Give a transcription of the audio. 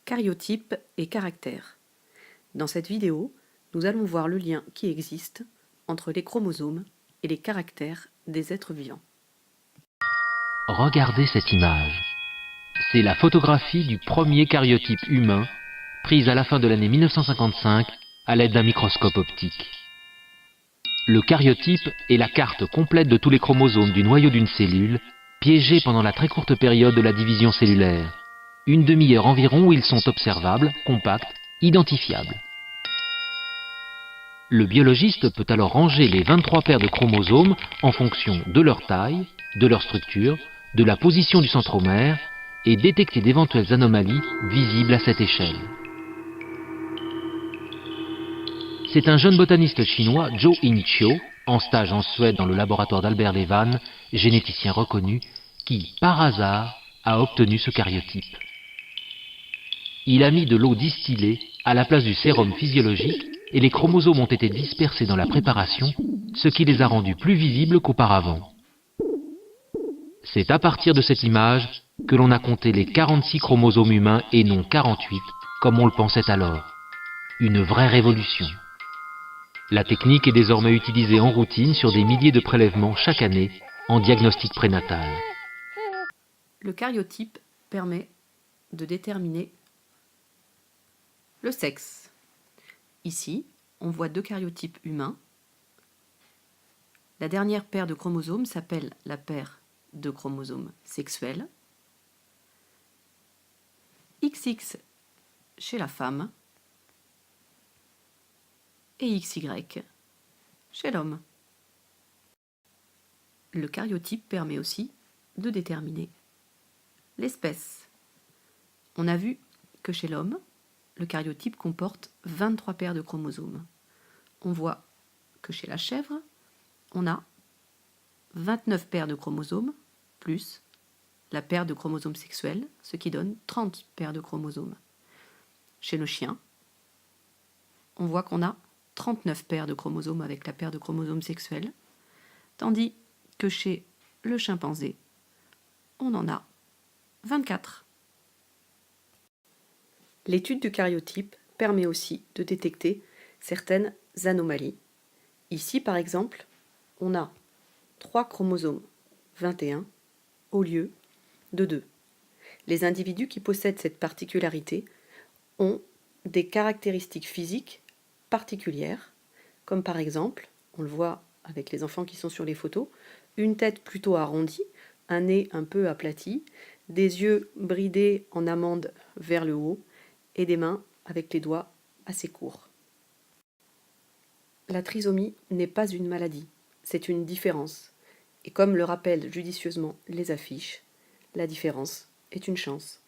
Caryotype et caractère. Dans cette vidéo, nous allons voir le lien qui existe entre les chromosomes et les caractères des êtres vivants. Regardez cette image. C'est la photographie du premier caryotype humain, prise à la fin de l'année 1955 à l'aide d'un microscope optique. Le caryotype est la carte complète de tous les chromosomes du noyau d'une cellule, piégés pendant la très courte période de la division cellulaire. Une demi-heure environ où ils sont observables, compacts, identifiables. Le biologiste peut alors ranger les 23 paires de chromosomes en fonction de leur taille, de leur structure, de la position du centromère et détecter d'éventuelles anomalies visibles à cette échelle. C'est un jeune botaniste chinois, Zhou Yingqiu, en stage en Suède dans le laboratoire d'Albert Levan, généticien reconnu, qui, par hasard, a obtenu ce caryotype. Il a mis de l'eau distillée à la place du sérum physiologique et les chromosomes ont été dispersés dans la préparation, ce qui les a rendus plus visibles qu'auparavant. C'est à partir de cette image que l'on a compté les 46 chromosomes humains et non 48, comme on le pensait alors. Une vraie révolution. La technique est désormais utilisée en routine sur des milliers de prélèvements chaque année en diagnostic prénatal. Le caryotype permet de déterminer le sexe. Ici, on voit deux caryotypes humains. La dernière paire de chromosomes s'appelle la paire de chromosomes sexuels. XX chez la femme et XY chez l'homme. Le caryotype permet aussi de déterminer l'espèce. On a vu que chez l'homme, le caryotype comporte 23 paires de chromosomes. On voit que chez la chèvre, on a 29 paires de chromosomes plus la paire de chromosomes sexuels, ce qui donne 30 paires de chromosomes. Chez le chien, on voit qu'on a 39 paires de chromosomes avec la paire de chromosomes sexuels, tandis que chez le chimpanzé, on en a 24. L'étude du caryotype permet aussi de détecter certaines anomalies. Ici, par exemple, on a 3 chromosomes 21 au lieu de 2. Les individus qui possèdent cette particularité ont des caractéristiques physiques particulières, comme par exemple, on le voit avec les enfants qui sont sur les photos, une tête plutôt arrondie, un nez un peu aplati, des yeux bridés en amande vers le haut et des mains avec les doigts assez courts. La trisomie n'est pas une maladie, c'est une différence. Et comme le rappellent judicieusement les affiches, la différence est une chance.